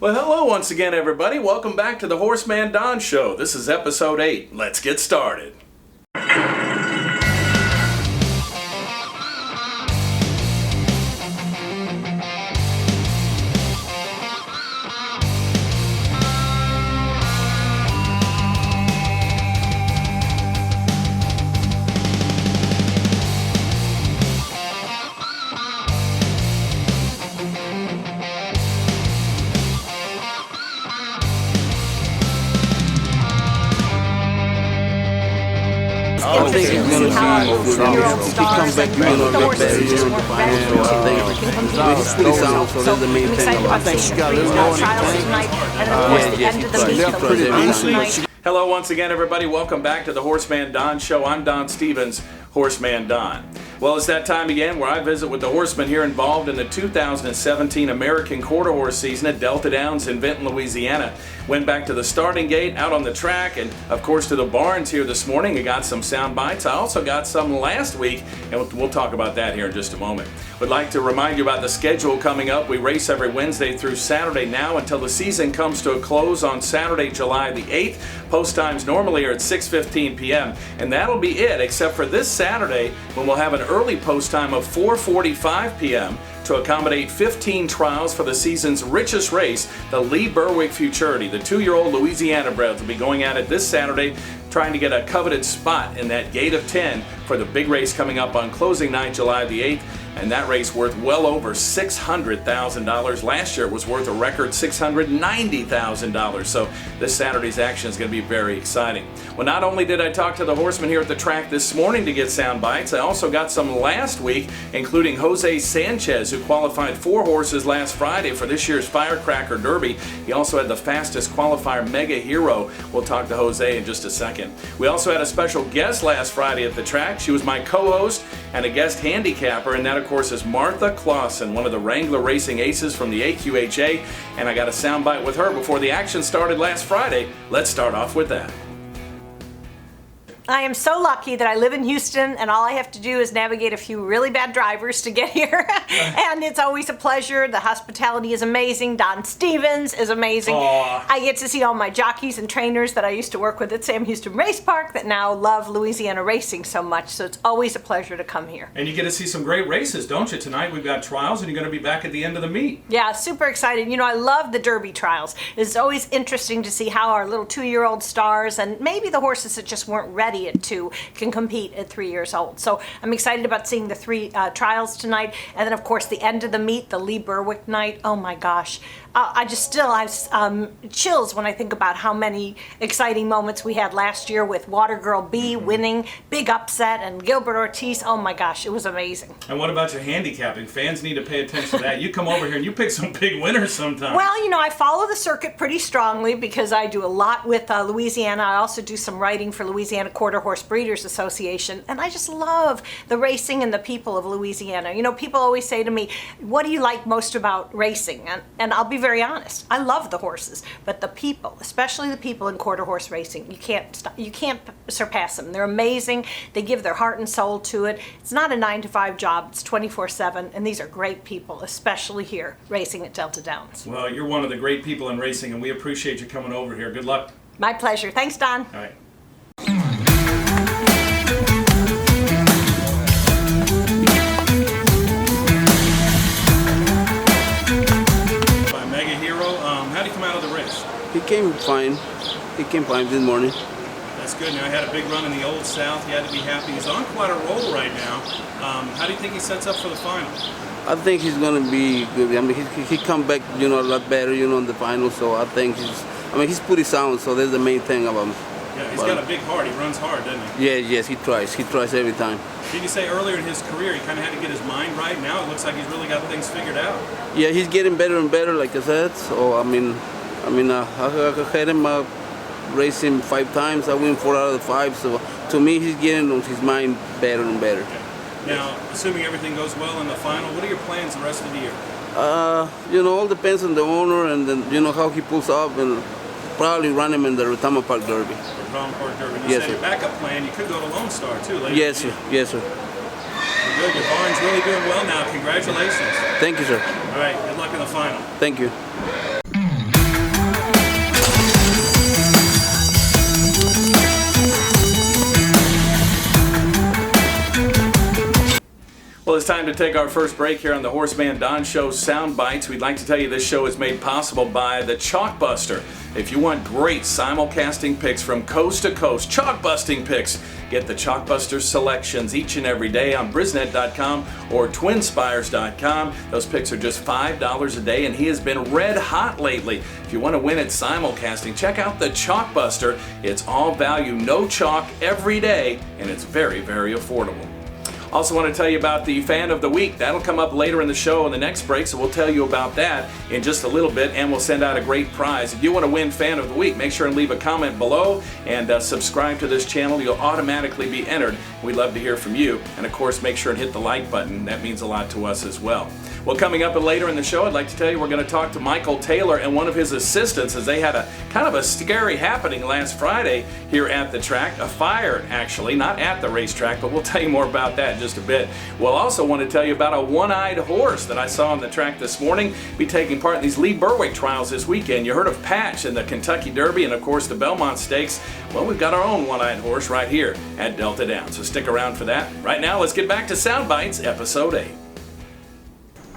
Well, hello once again, everybody. Welcome back to the HorseManDon Show. This is episode 8. Let's get started. I think he's going to see two-year-old stars and the horses just weren't ready to compete. He's pretty sound, so there's the main thing. I think she got a little trials tonight, and of course the end of the meet, the race tonight. Hello once again, everybody. Welcome back to the HorseManDon Show. I'm Don Stevens, HorseManDon. Well, it's that time again where I visit with the horsemen here involved in the 2017 American Quarter Horse season at Delta Downs in Vinton, Louisiana. Went back to the starting gate, out on the track, and of course to the barns here this morning. I got some sound bites. I also got some last week, and we'll talk about that here in just a moment. Would like to remind you about the schedule coming up. We race every Wednesday through Saturday now until the season comes to a close on Saturday, July the 8th. Post times normally are at 6:15 p.m. and that'll be it, except for this Saturday when we'll have an early post time of 4:45 p.m. to accommodate 15 trials for the season's richest race, the Lee Berwick Futurity. The 2-year-old Louisiana breds will be going at it this Saturday, trying to get a coveted spot in that gate of 10 for the big race coming up on closing night, July the 8th. And that race worth well over $600,000. Last year it was worth a record $690,000. So this Saturday's action is going to be very exciting. Well, not only did I talk to the horsemen here at the track this morning to get sound bites, I also got some last week, including Jose Sanchez, who qualified 4 horses last Friday for this year's Firecracker Derby. He also had the fastest qualifier, Mega Hero. We'll talk to Jose in just a second. We also had a special guest last Friday at the track. She was my co-host and a guest handicapper, and that of course is Martha Clausen, one of the Wrangler Racing Aces from the AQHA, and I got a soundbite with her before the action started last Friday. Let's start off with that. I am so lucky that I live in Houston and all I have to do is navigate a few really bad drivers to get here. And it's always a pleasure. The hospitality is amazing. Don Stevens is amazing. Aww. I get to see all my jockeys and trainers that I used to work with at Sam Houston Race Park that now love Louisiana racing so much. So it's always a pleasure to come here. And you get to see some great races, don't you? Tonight we've got trials and you're going to be back at the end of the meet. Yeah, super excited. You know, I love the Derby trials. It's always interesting to see how our little 2-year-old stars and maybe the horses that just weren't ready at 2 can compete at 3 years old. So I'm excited about seeing the 3 trials tonight. And then, of course, the end of the meet, the Lee Berwick night. Oh, my gosh. I have chills when I think about how many exciting moments we had last year with Water Girl B winning, big upset, and Gilbert Ortiz. Oh, my gosh, it was amazing. And what about your handicapping? Fans need to pay attention to that. You come over here and you pick some big winners sometimes. Well, you know, I follow the circuit pretty strongly because I do a lot with Louisiana. I also do some writing for Louisiana Quarter Horse Breeders Association, and I just love the racing and the people of Louisiana. You know, people always say to me, what do you like most about racing? And I'll be very honest, I love the horses, but the people, especially the people in quarter horse racing, you can't surpass them. They're amazing. They give their heart and soul to it. It's not a 9-to-5 job. It's 24/7, and these are great people, especially here racing at Delta Downs. Well, you're one of the great people in racing, and we appreciate you coming over here. Good luck. My pleasure. Thanks, Don. All right. He came fine. He came fine this morning. That's good. Now, he had a big run in the Old South. He had to be happy. He's on quite a roll right now. How do you think he sets up for the final? I think he's going to be good. I mean, he come back, a lot better, in the final. So I think he's pretty sound. So that's the main thing about him. Yeah, he's got a big heart. He runs hard, doesn't he? Yeah, yes, he tries. He tries every time. Did you say earlier in his career he kind of had to get his mind right? Now it looks like he's really got things figured out. Yeah, he's getting better and better, like I said. So I had him race him 5 times. I win 4 out of the 5. So to me, he's getting his mind better and better. Okay. Now, assuming everything goes well in the final, what are your plans the rest of the year? All depends on the owner and then how he pulls up, and probably run him in the Retama Park Derby. Retama Park Derby. You Yes, said sir. your backup plan, you could go to Lone Star too later. Yes, sir. Yes, sir. Good. Your barn's really doing well now. Congratulations. Thank you, sir. All right. Good luck in the final. Thank you. it's time to take our first break here on the HorseManDon Show Soundbites. We'd like to tell you this show is made possible by the Chalkbuster. If you want great simulcasting picks from coast to coast, chalk-busting picks, get the Chalkbuster selections each and every day on Brisnet.com or Twinspires.com. Those picks are just $5 a day, and he has been red hot lately. If you want to win at simulcasting, check out the Chalkbuster. It's all value, no chalk, every day, and it's very, very affordable. Also want to tell you about the Fan of the Week. That'll come up later in the show in the next break, so we'll tell you about that in just a little bit, and we'll send out a great prize. If you want to win Fan of the Week, make sure and leave a comment below and subscribe to this channel. You'll automatically be entered. We'd love to hear from you. And of course, make sure and hit the like button. That means a lot to us as well. Well, coming up later in the show, I'd like to tell you we're going to talk to Michael Taylor and one of his assistants, as they had a kind of a scary happening last Friday here at the track. A fire, actually, not at the racetrack, but we'll tell you more about that in just a bit. We'll also want to tell you about a one-eyed horse that I saw on the track this morning. Be taking part in these Lee Berwick trials this weekend. You heard of Patch in the Kentucky Derby and, of course, the Belmont Stakes. Well, we've got our own one-eyed horse right here at Delta Downs, so stick around for that. Right now, let's get back to Soundbites, Episode 8.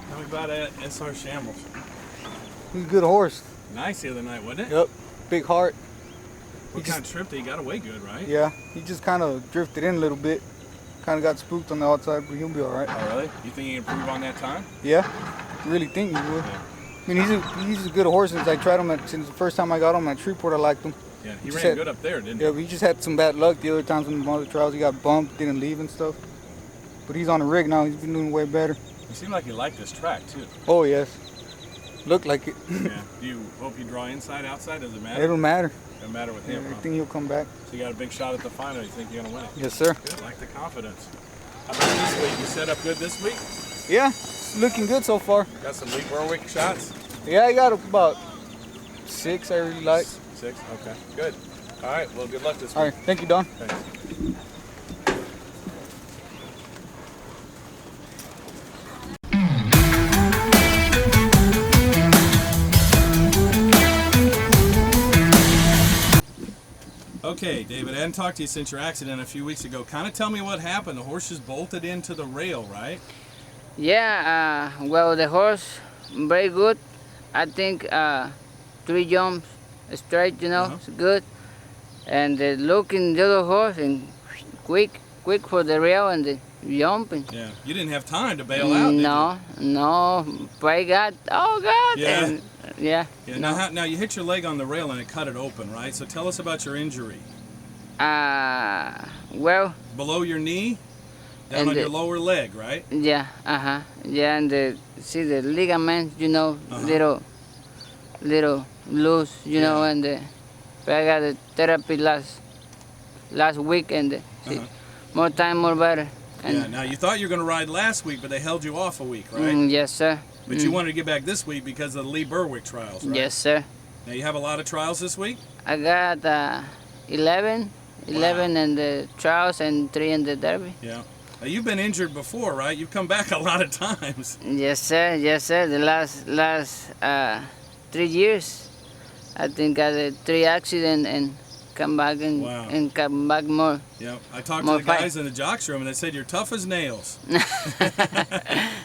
Tell me about SR Shambles. He's a good horse. Nice the other night, wasn't it? Yep. Big heart. What kind of trip did he got away good, right? Yeah. He just kind of drifted in a little bit. Kind of got spooked on the outside, but he'll be all right. Oh, really? You think he can improve on that time? Yeah. I really think he would. Yeah. I mean, he's a good horse since I tried him since the first time I got him at Shreveport. I liked him. Yeah, he ran good up there, didn't he? Yeah, but he just had some bad luck the other times in the other trials. He got bumped, didn't leave and stuff. But he's on the rig now. He's been doing way better. He seemed like he liked this track, too. Oh, yes. Looked like it. Yeah. Do you hope you draw inside, outside? Does it matter? It don't matter. Doesn't matter with him, I huh? think he'll come back. So you got a big shot at the final. You think you're going to win it? Yes, sir. Good. Like the confidence. How about this week? You set up good this week? Yeah, it's looking good so far. Got some Lee Berwick shots? Yeah, I got about 6 I really like. 6? Okay. Good. All right. Well, good luck this week. All right, thank you, Don. Thanks. Okay, David, I hadn't talked to you since your accident a few weeks ago. Kind of tell me what happened. The horse just bolted into the rail, right? Yeah, well, the horse, very good. I think 3 jumps straight, it's good. And looking the other horse and quick for the rail and the jumping. Yeah, you didn't have time to bail out, did you? No, pray God, oh God. Yeah. And, yeah. Now you hit your leg on the rail and it cut it open, right? So tell us about your injury. Well. Below your knee, down on your lower leg, right? Yeah, yeah, and see the ligaments, little loose, and I got the therapy last week, and more time, more better. And Yeah. Now you thought you were going to ride last week, but they held you off a week, right? Yes, sir. But you wanted to get back this week because of the Lee Berwick trials, right? Yes, sir. Now you have a lot of trials this week? I got 11 in the trials and 3 in the derby. Yeah. Now you've been injured before, right? You've come back a lot of times. Yes, sir. Yes, sir. The last 3 years, I think I had 3 accidents and come back and come back more. Yeah. I talked to the guys in the jocks room and they said you're tough as nails.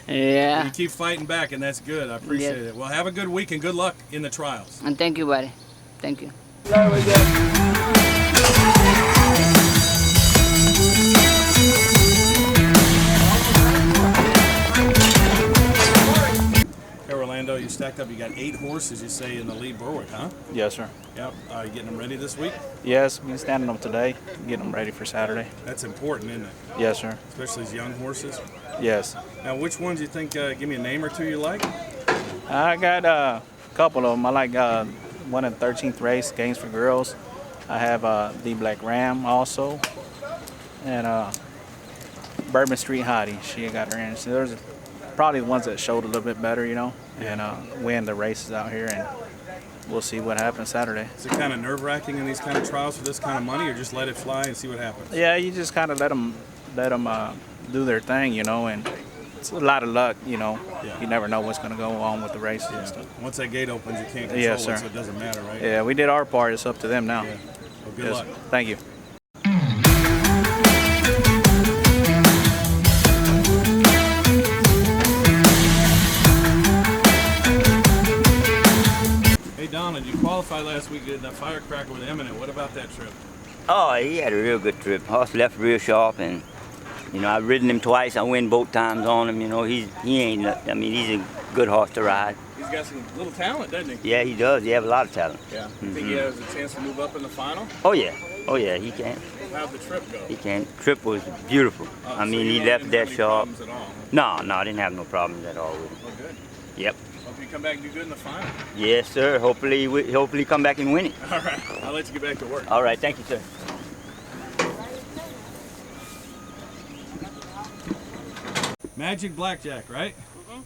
Yeah. You keep fighting back and that's good. I appreciate it. Well, have a good week and good luck in the trials. And thank you, buddy. Thank you. Hey, Orlando, you stacked up. You got 8 horses, you say, in the Lee Berwick, huh? Yes, sir. Yep. Are you getting them ready this week? Yes, we're standing them today, getting them ready for Saturday. That's important, isn't it? Yes, sir. Especially as young horses. Yes. Now, which ones you think, give me a name or two you like? I got a couple of them. I like one in the 13th race, Games for Girls. I have the Black Ram also. And Bourbon Street Hottie, she got her in. So there's probably the ones that showed a little bit better, and win the races out here. And we'll see what happens Saturday. Is it kind of nerve-wracking in these kind of trials for this kind of money, or just let it fly and see what happens? Yeah, you just kind of let them do their thing, and it's a lot of luck, Yeah. You never know what's going to go on with the races and stuff. Once that gate opens, you can't control Yes, sir. it, so it doesn't matter, right? Yeah, we did our part. It's up to them now. Yeah. Well, good Yes. luck. Thank you. qualified last week at the Firecracker with Eminent. What about that trip? Oh, he had a real good trip. Horse left real sharp, and you know, I've ridden him twice. I win both times on him. You know, he ain't. I mean, he's a good horse to ride. He's got some little talent, doesn't he? Yeah, he does. He has a lot of talent. Yeah. Think he has a chance to move up in the final? Oh yeah, he can. How'd the trip go? He can. Trip was beautiful. I mean, he left that sharp. No, I didn't have no problems at all with him. Oh, good. Yep. Hope you come back and do good in the final. Yes, sir. Hopefully come back and win it. All right. I'll let you get back to work. All right. Thank you, sir. Magic Blackjack, right? Mm-hmm.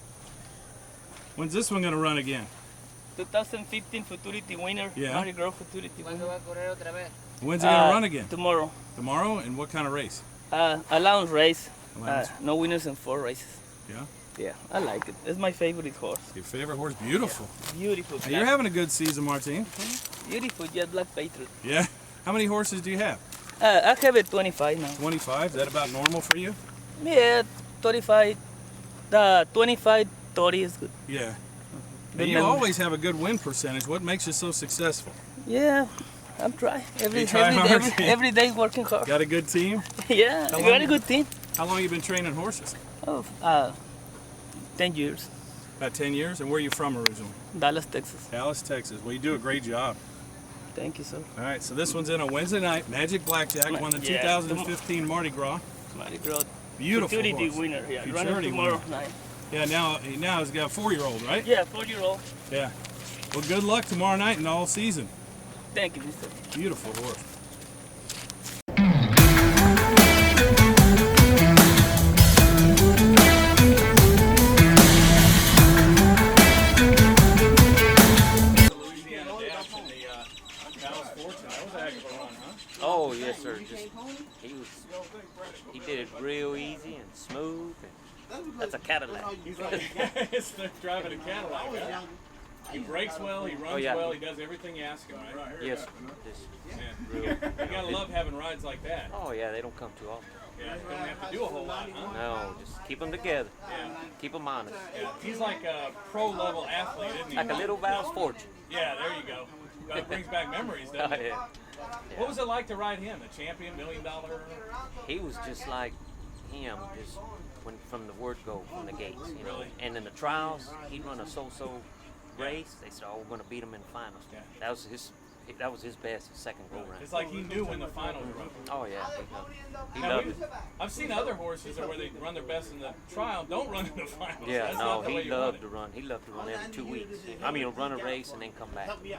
When's this one going to run again? 2015 Futurity winner. Yeah. Mardi Gras Futurity winner. When's it going to run again? Tomorrow. Tomorrow? And what kind of race? Allowance race. Allowance. No winners in 4 races. Yeah? Yeah, I like it. It's my favorite horse. Your favorite horse? Beautiful. Yeah. Beautiful. Hey, you're having a good season, Martine. Beautiful Jet Black Patriot. Yeah? How many horses do you have? I have it 25 now. 25? Is that about normal for you? Yeah, 25. 25, 30 is good. Yeah. Good And you number. always have a good win percentage. What makes you so successful? Yeah, I'm trying. You try hard? Every day working hard. Got a good team? Yeah, How I got long- a good team. How long you been training horses? Oh, 10 years. About 10 years? And where are you from originally? Dallas, Texas. Dallas, Texas. Well, you do a great job. Thank you, sir. All right, so this one's in on Wednesday night. Magic Blackjack won the Yeah, 2015 Mardi Gras. Mardi Gras. Beautiful Futurity horse. winner. Yeah, Futurity running tomorrow winner. night. Yeah, now he's got a 4-year-old, right? Yeah, 4-year-old. Yeah. Well, good luck tomorrow night and all season. Thank you, mister. Beautiful horse. Oh yes, sir. He did it real easy and smooth. And that's a Cadillac. He's like driving a Cadillac. Huh? He brakes well, he runs well, he does everything you ask him, right? Yes. You gotta love having rides like that. Oh yeah, they don't come too often. Yeah, you don't have to do a whole lot, huh? No, just keep them together. Yeah. Keep them honest. Yeah. He's like a pro-level athlete, isn't he? Like a little Val's fortune. Yeah, there you go. It brings back memories, doesn't Oh, it? yeah. What was it like to ride him, the champion, $1 million? He was just like him, just when from the word go from the gates, you know. Really? And in the trials, he'd run a so-so race. They said, "Oh, we're going to beat him in the finals." Yeah. That was his best, his second go round. It's like he knew when the finals were over. Oh yeah, he Now, loved it. I've seen other horses where they run their best in the trial, don't run in the finals. Yeah, That's no, not the way he you want loved it. to run. He loved to run every 2 weeks. I mean, he'll run a race and then come back. Yeah.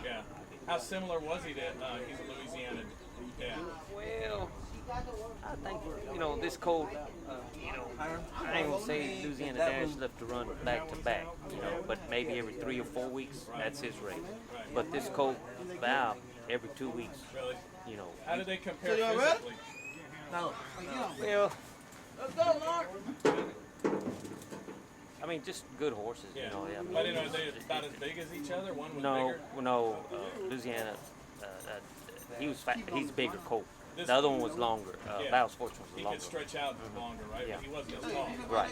How similar was he to he's a Louisiana? Yeah. Well, I think, you know, this colt, you know, I ain't gonna say Louisiana Dash left to run back to back, you know, but maybe every 3 or 4 weeks, that's his race. But this colt, Val, every 2 weeks, Really? you know. How did they compare physically? Well, I mean, just good horses, Yeah. you know. I mean, But are they about as big as each other? One was no, bigger? no, Louisiana, he was fat, he's a bigger colt. This- The other one was longer. Yeah. Val's Fortune was He longer. could stretch out longer, right? Yeah. But he wasn't as tall. Right.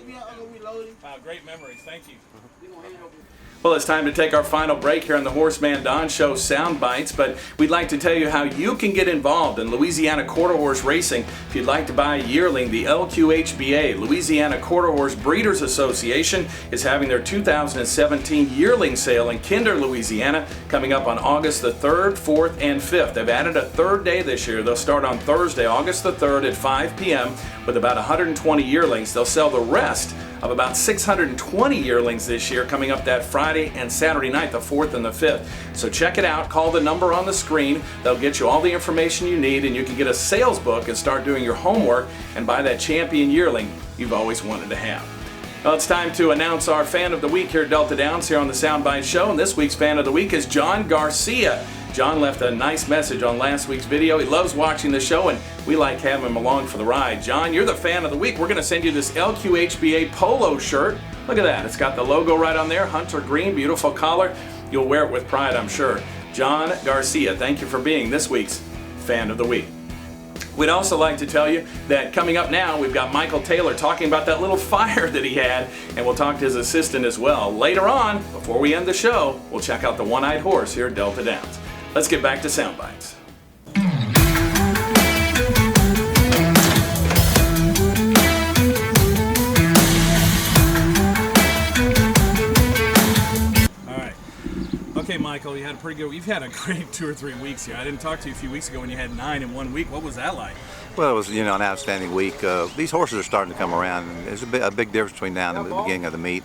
Wow, great memories. Thank you. Well, it's time to take our final break here on the HorseManDon Show Soundbites, but we'd like to tell you how you can get involved in Louisiana Quarter Horse Racing. If you'd like to buy a yearling, the LQHBA, Louisiana Quarter Horse Breeders Association, is having their 2017 yearling sale in Kinder, Louisiana, coming up on August the 3rd, 4th, and 5th. They've added a third day this year. They'll start on Thursday, August the 3rd at 5 p.m. with about 120 yearlings. They'll sell the rest of about 620 yearlings this year coming up that Friday and Saturday night, the 4th and the 5th. So check it out. Call the number on the screen. They'll get you all the information you need, and you can get a sales book and start doing your homework and buy that champion yearling you've always wanted to have. Well, it's time to announce our Fan of the Week here at Delta Downs here on the Soundbites Show, and this week's Fan of the Week is John Garcia. John left a nice message on last week's video. He loves watching the show, and we like having him along for the ride. John, you're the Fan of the Week. We're going to send you this LQHBA polo shirt. Look at that. It's got the logo right on there, hunter green, beautiful collar. You'll wear it with pride, I'm sure. John Garcia, thank you for being this week's Fan of the Week. We'd also like to tell you that coming up now, we've got Michael Taylor talking about that little fire that he had, and we'll talk to his assistant as well. Later on, before we end the show, we'll check out the one-eyed horse here at Delta Downs. Let's get back to Soundbites. Okay, Michael, you had a pretty good. You've had a great 2 or 3 weeks here. I didn't talk to you a few weeks ago when you had 9 in 1 week. What was that like? Well, it was an outstanding week. These horses are starting to come around, and there's a big difference between now and the beginning of the meet.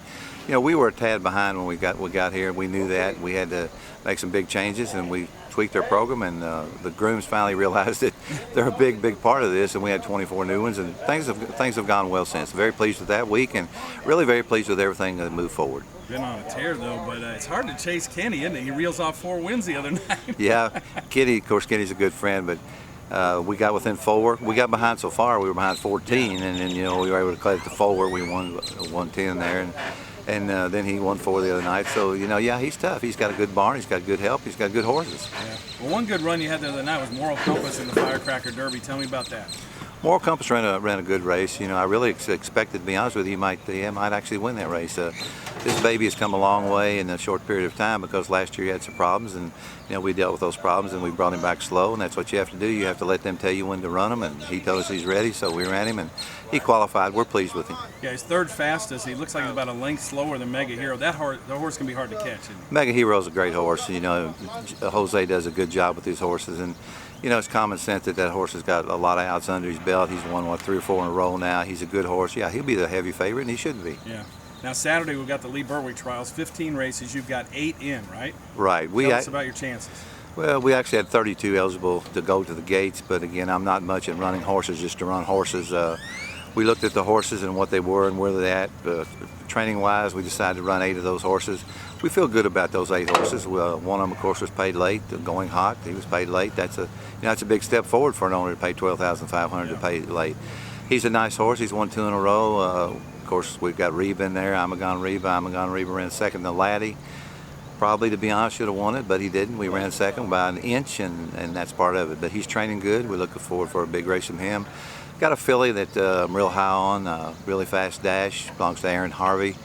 We were a tad behind when we got here. We knew that. We had to make some big changes, and we tweaked our program, and the grooms finally realized that they're a big part of this, and we had 24 new ones, and things have gone well since. Very pleased with that week, and really very pleased with everything that moved forward. Been on a tear though, but it's hard to chase Kenny, isn't it? He reels off 4 wins the other night. Yeah, Kenny, of course, Kenny's a good friend, but we got within 4. We got behind so far. We were behind 14, and then we were able to cut it to 4. We won 110 there, and then he won 4 the other night. So yeah, he's tough. He's got a good barn. He's got good help. He's got good horses. Yeah. Well, one good run you had the other night was Moral Compass in the Firecracker Derby. Tell me about that. Moral Compass ran a good race. I really expected, to be honest with you, he might actually win that race. This baby has come a long way in a short period of time because last year he had some problems, and we dealt with those problems, and we brought him back slow, and that's what you have to do. You have to let them tell you when to run him, and he told us he's ready, so we ran him, and he qualified. We're pleased with him. Yeah, he's 3rd fastest. He looks like he's about a length slower than Mega Hero. The horse can be hard to catch. Mega Hero's a great horse. Jose does a good job with these horses, and it's common sense that horse has got a lot of outs under his belt. He's won 3 or 4 in a row now. He's a good horse. Yeah, he'll be the heavy favorite, and he should be. Yeah. Now Saturday we've got the Lee Berwick trials, 15 races. You've got 8 in, right? Right. Tell us about your chances. Well, we actually had 32 eligible to go to the gates, but again, I'm not much in running horses just to run horses. We looked at the horses and what they were and where they're at. Training-wise, we decided to run 8 of those horses. We feel good about those 8 horses. Well, one of them, of course, was paid late, Going Hot. He was paid late. That's a big step forward for an owner to pay $12,500 to pay late. He's a nice horse. He's won 2 in a row. Of course, we've got Reba in there. Amagon Reba ran second to Laddie. Probably, to be honest, should have won it, but he didn't. We ran second by an inch, and that's part of it. But he's training good. We're looking forward for a big race from him. Got a filly that I'm real high on, Really Fast Dash, belongs to Aaron Harvey.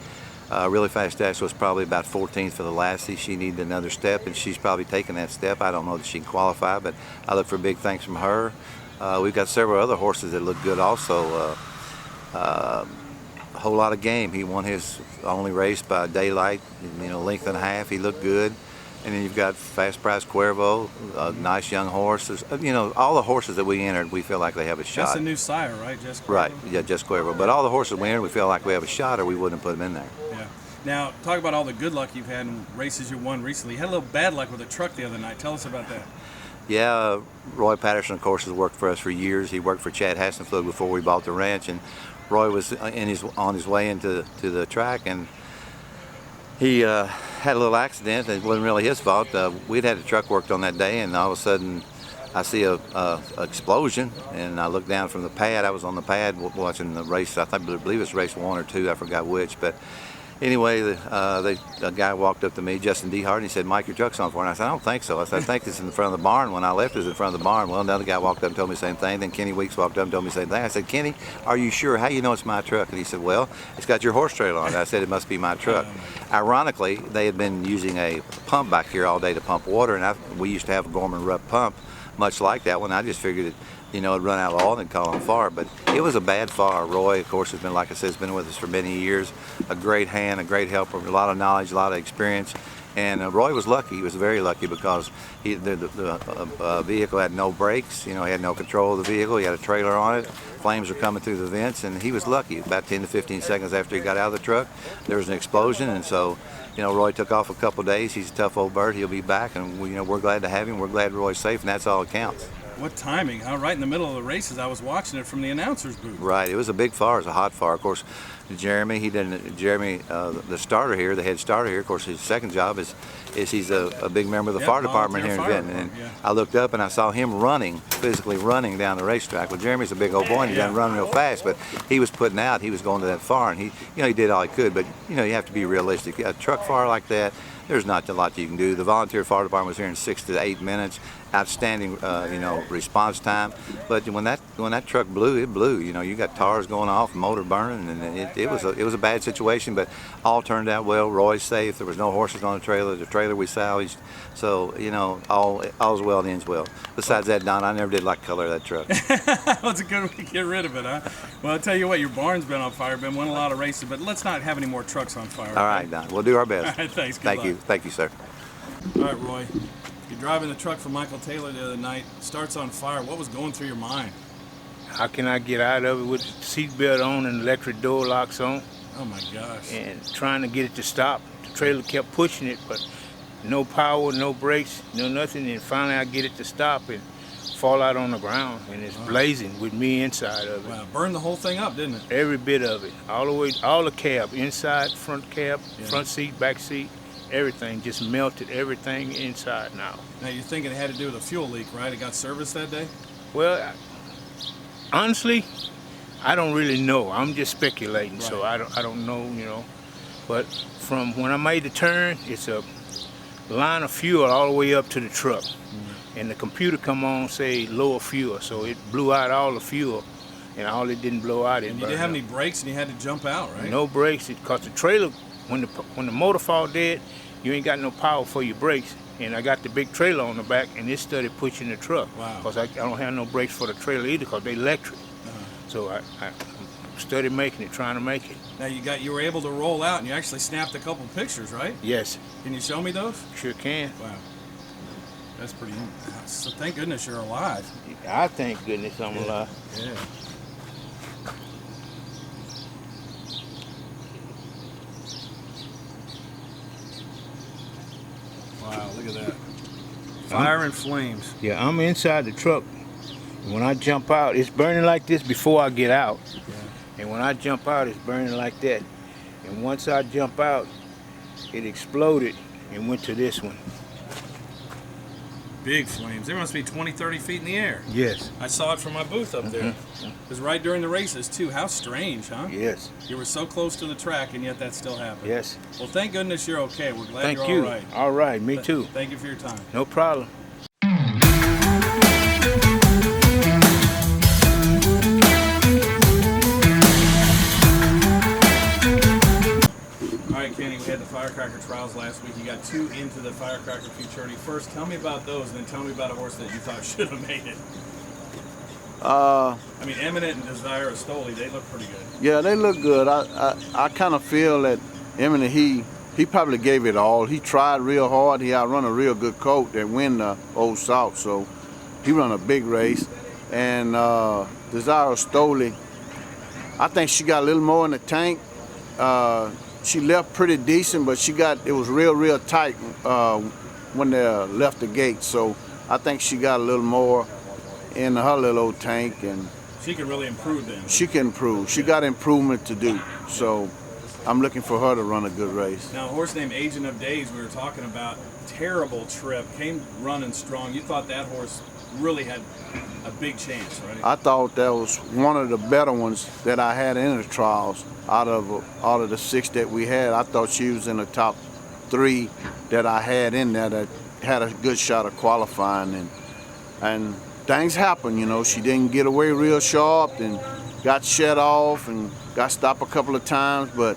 Really Fast Dash was probably about 14th for the Lassie. She needed another step, and she's probably taken that step. I don't know that she can qualify, but I look for big things from her. We've got several other horses that look good also. A whole lot of game. He won his only race by daylight, length and a half. He looked good. And then you've got Fast Price Cuervo, a nice young horse. All the horses that we entered, we feel like they have a shot. That's a new sire, right, Jess Cuervo? Right, yeah, Jess Cuervo. But all the horses we entered, we feel like we have a shot, or we wouldn't have put them in there. Yeah. Now, talk about all the good luck you've had in races you won recently. You had a little bad luck with a truck the other night. Tell us about that. Yeah, Roy Patterson, of course, has worked for us for years. He worked for Chad Hassenflug before we bought the ranch, and Roy was on his way into the track, and he had a little accident. It wasn't really his fault. We'd had the truck worked on that day, and all of a sudden I see a explosion, and I look down from the pad. I was on the pad watching the race. I believe it was race 1 or 2. I forgot which, but anyway, the guy walked up to me, Justin Dehart, and he said, "Mike, your truck's on fire." And I said, "I don't think so." I said, "I think it's in front of the barn." When I left, it was in front of the barn. Well, another guy walked up and told me the same thing. Then Kenny Weeks walked up and told me the same thing. I said, "Kenny, are you sure? How you know it's my truck?" And he said, "Well, it's got your horse trailer on it." I said, "It must be my truck." Ironically, they had been using a pump back here all day to pump water, and we used to have a Gorman Rupp pump, much like that one. I just figured it, it'd run out of oil and call on fire. But it was a bad fire. Roy, of course, has been, like I said, has been with us for many years. A great hand, a great helper, a lot of knowledge, a lot of experience. And Roy was lucky. He was very lucky because the vehicle had no brakes. He had no control of the vehicle. He had a trailer on it. Flames were coming through the vents, and he was lucky. About 10 to 15 seconds after he got out of the truck, there was an explosion, and so, Roy took off a couple of days. He's a tough old bird. He'll be back, and we're glad to have him. We're glad Roy's safe, and that's all that counts. What timing, huh? Right in the middle of the races. I was watching it from the announcer's booth. Right. It was a big fire. It was a hot fire. Of course, Jeremy, the starter here, the head starter here, of course, his second job is he's a big member of the fire department here in Vinton. And I looked up and I saw him physically running down the racetrack. Well, Jeremy's a big old boy and he doesn't run real fast, but he was putting out. He was going to that fire, and he did all he could. But he have to be realistic. A truck fire like that, there's not a lot you can do. The volunteer fire department was here in 6 to 8 minutes. Outstanding, response time. But when that truck blew, it blew. You got tires going off, motor burning, and it was a bad situation. But all turned out well. Roy's safe. There was no horses on the trailer. The trailer we salvaged. So all's well that ends well. Besides that, Don, I never did like the color of that truck. Well, it's a good way to get rid of it, huh? Well, I'll tell you what, your barn's been on fire, won a lot of races, but let's not have any more trucks on fire. All right, Don. We'll do our best. All right, thanks. Good Thank luck. you. Thank you, sir. All right, Roy. You're driving the truck for Michael Taylor the other night. Starts on fire. What was going through your mind? How can I get out of it with the seatbelt on and electric door locks on? Oh my gosh. And trying to get it to stop. The trailer kept pushing it, but no power, no brakes, no nothing. And finally I get it to stop and fall out on the ground, and it's blazing with me inside of it. Wow, burned the whole thing up, didn't it? Every bit of it, all the way, all the cab, inside, front cab, front seat, back seat, everything just melted, everything inside now. Now you're thinking it had to do with a fuel leak, right? It got serviced that day? Well, honestly, I don't really know. I'm just speculating, Right. so I don't know, But from when I made the turn, it's a line of fuel all the way up to the truck. And the computer come on, say lower fuel, so it blew out all the fuel, and all it didn't blow out, it And you burned didn't have up. any brakes and you had to jump out, right? No brakes, because the trailer, when the motor fall dead, you ain't got no power for your brakes. And I got the big trailer on the back, and it started pushing the truck. Wow. Because I don't have no brakes for the trailer either, because they electric. So I started making it, trying to make it. Now you were able to roll out and you actually snapped a couple pictures, right? Yes. Can you show me those? Sure can. Wow. That's pretty. So thank goodness you're alive. I thank goodness I'm alive. Yeah. Wow, look at that. Fire and flames. Yeah, I'm inside the truck. When I jump out, it's burning like this before I get out. Yeah. And when I jump out, it's burning like that. And once I jump out, it exploded and went to this one. Big flames. They must be 20, 30 feet in the air. Yes. I saw it from my booth up there. It was right during the races, too. How strange, huh? Yes. You were so close to the track, and yet that still happened. Yes. Well, thank goodness you're okay. We're glad Thank you're you. all right. All right, me too. Thank you for your time. No problem. All right, Kenny, we had the Firecracker trials last week. You got 2 into the Firecracker Futurity. First, tell me about those, and then tell me about a horse that you thought should have made it. I mean, Eminent and Desire of Stoli, they look pretty good. Yeah, they look good. I kind of feel that Eminent, he probably gave it all. He tried real hard. He outrun a real good colt that win the Old South, so he run a big race. And Desire of Stoli, I think she got a little more in the tank. She left pretty decent, but it was real tight when they left the gate. So I think she got a little more in her little old tank, and She could really improve then. she can improve. She got improvement to do. So I'm looking for her to run a good race. Now, a horse named Agent of Days, we were talking about, terrible trip, came running strong. You thought that horse really had a big chance, right? I thought that was one of the better ones that I had in the trials. Out of the 6 that we had, I thought she was in the top 3 that I had in there that had a good shot of qualifying. And things happen, She didn't get away real sharp and got shut off and got stopped a couple of times, but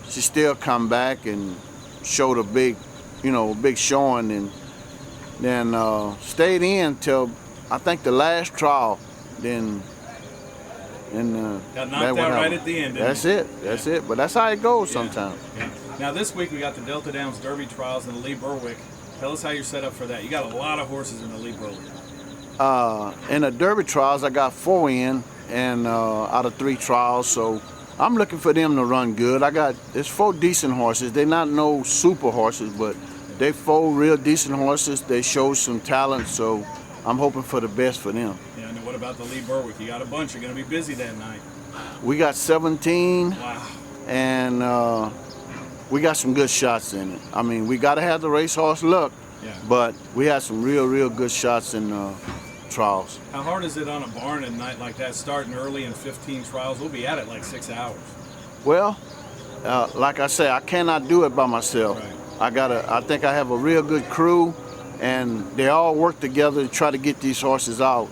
she still come back and showed a big showing, and then stayed in till I think the last trial. Then Got knocked out right at the end. Didn't That's he? it. That's it. But that's how it goes sometimes. Yeah. Now this week we got the Delta Downs Derby trials and the Lee Berwick. Tell us how you're set up for that. You got a lot of horses in the Lee Berwick. In the Derby trials, I got 4 in, and out of 3 trials. So I'm looking for them to run good. There's 4 decent horses. They're not no super horses, but they 4 real decent horses. They show some talent, so I'm hoping for the best for them. Yeah, and what about the Lee Berwick? You got a bunch. You're going to be busy that night. We got 17, Wow. and we got some good shots in it. I mean, we got to have the racehorse luck, but we had some real good shots in trials. How hard is it on a barn at a night like that, starting early in 15 trials? We'll be at it like 6 hours. Well, like I say, I cannot do it by myself. Right. I think I have a real good crew, and they all work together to try to get these horses out.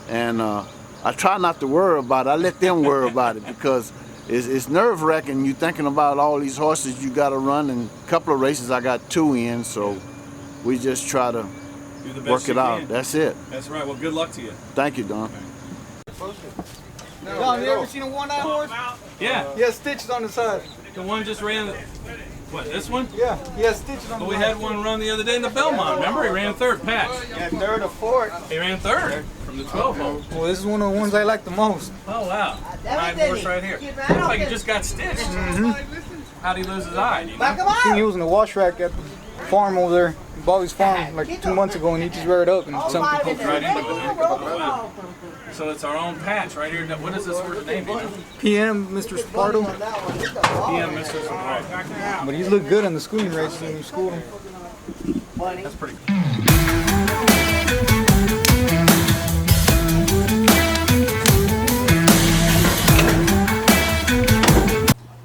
And I try not to worry about it. I let them worry about it because it's nerve-wracking. You're thinking about all these horses you got to run, and a couple of races I got 2 in, so we just try to work it out. That's it. That's right. Well, good luck to you. Thank you, Don. Don, you ever seen a one-eye horse? Yeah. He has stitches on the side. The one just ran. What, this one? Yeah, he has stitches on the Well, we side. had one run the other day in the Belmont. Remember, he ran third, Pat. Yeah, third or fourth. He ran third from the 12 hole. Well, this is one of the ones I like the most. Oh, wow. Fine horse right here. Looks like he just got stitched. How'd he lose his eye? Do you know? I seen he was in the wash rack at the farm over there, Bobby's farm, like 2 months ago, and he just reared it up and something poked Right right into it. Oh, wow. So it's our own patch right here. What is this horse's name? Do you know? PM, Mr. Sparto. PM, Mr. Sparto. But he's looked good in the schooling races when we schooled him. That's pretty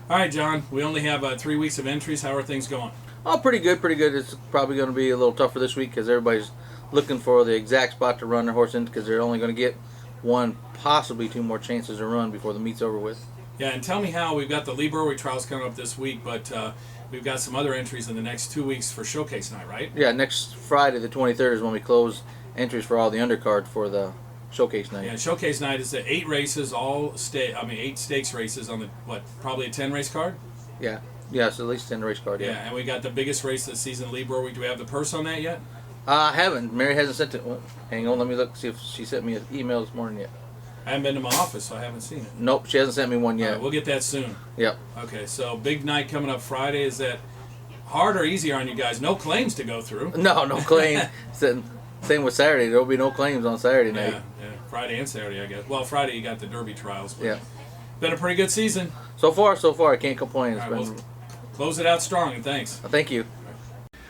All right, John, we only have 3 weeks of entries. How are things going? Oh, pretty good, pretty good. It's probably going to be a little tougher this week because everybody's looking for the exact spot to run their horse in because they're only going to get 1, possibly 2 more chances to run before the meet's over with. Yeah, and tell me how. We've got the Lee Berwick trials coming up this week, but we've got some other entries in the next 2 weeks for showcase night, right? Yeah, next Friday the 23rd is when we close entries for all the undercard for the showcase night. Yeah, showcase night is the 8 races, 8 stakes races on the, probably a 10 race card? Yeah. Yeah, it's at least 10 race card, Yeah, and we got the biggest race this season, Lee Berwick. Do we have the purse on that yet? I haven't. Mary hasn't sent it. Well, hang on, let me look, see if she sent me an email this morning yet. I haven't been to my office, so I haven't seen it. Nope, she hasn't sent me one All yet. right, we'll get that soon. Yep. Okay, so big night coming up Friday. Is that hard or easier on you guys? No claims to go through. No claims. Same with Saturday. There will be no claims on Saturday night. Yeah, Friday and Saturday, I guess. Well, Friday you got the Derby trials. But Yeah. Been a pretty good season. So far, I can't complain. It's All right, been. well, close it out strong, and thanks. Thank you.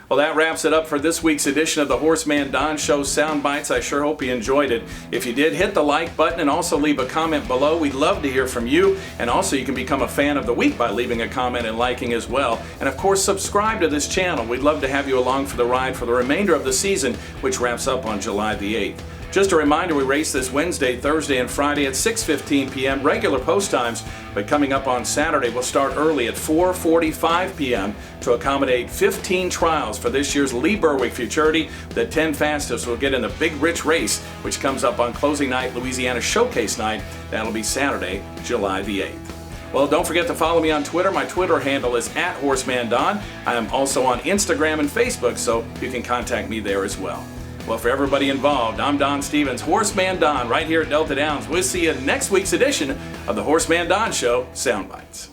Well, that wraps it up for this week's edition of the HorseManDon Show Soundbites. I sure hope you enjoyed it. If you did, hit the like button and also leave a comment below. We'd love to hear from you. And also, you can become a fan of the week by leaving a comment and liking as well. And of course, subscribe to this channel. We'd love to have you along for the ride for the remainder of the season, which wraps up on July the 8th. Just a reminder, we race this Wednesday, Thursday, and Friday at 6:15 p.m., regular post times, but coming up on Saturday, we'll start early at 4:45 p.m. to accommodate 15 trials for this year's Lee Berwick Futurity. The 10 fastest will get in the big rich race, which comes up on closing night, Louisiana Showcase Night. That'll be Saturday, July the 8th. Well, don't forget to follow me on Twitter. My Twitter handle is @HorseManDon. I am also on Instagram and Facebook, so you can contact me there as well. Well, for everybody involved, I'm Don Stevens, HorseManDon, right here at Delta Downs. We'll see you in next week's edition of the HorseManDon Show Soundbites.